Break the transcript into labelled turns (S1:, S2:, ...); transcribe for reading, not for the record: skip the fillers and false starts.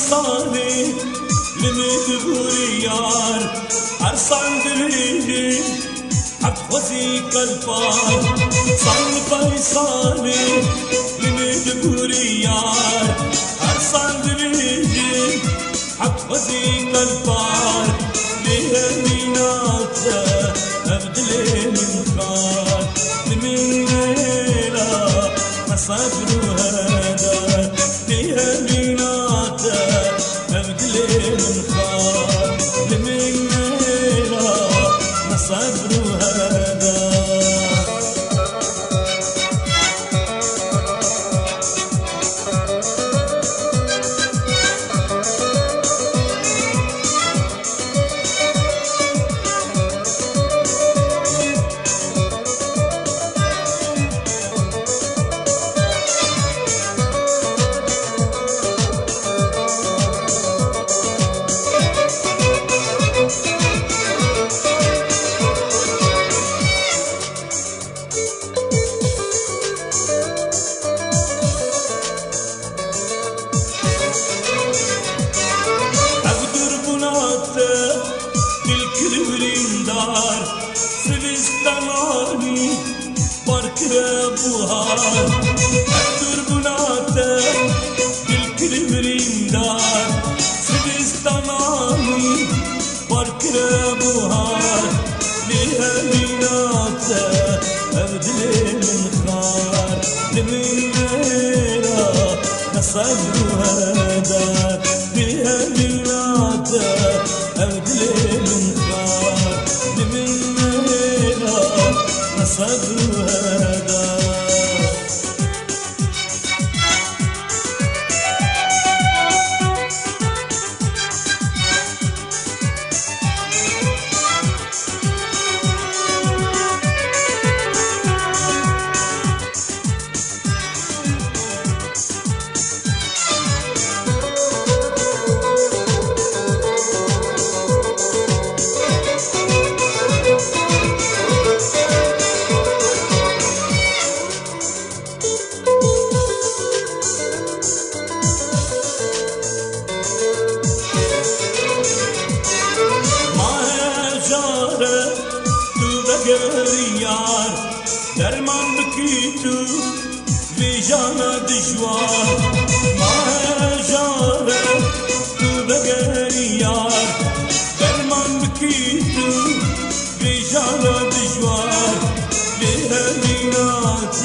S1: صالي لميت بوريار عرسان دليلي حق وزيك الفار صال صالي لميت بوريار عرسان دليلي حق وزيك الفار ليه ميناته أبدلي من خار لمن ليلة أصبر هذا ليه ميناته أبدلي من خار لمن ليلة أصبر هذا سبستاني باركرة بوهار أكتر بناته بالكريمرين دار سبستاني باركرة بوهار ليها ميناته أبدلي من خار لمن ليلة نصبر هذا ليها ميناته أبدلي من خار لمن صبر هذا یار درمان بکی تو بی جانا دشوار ماه جاره تو بگر یار درمان بکی تو بی جانا دشوار به همینات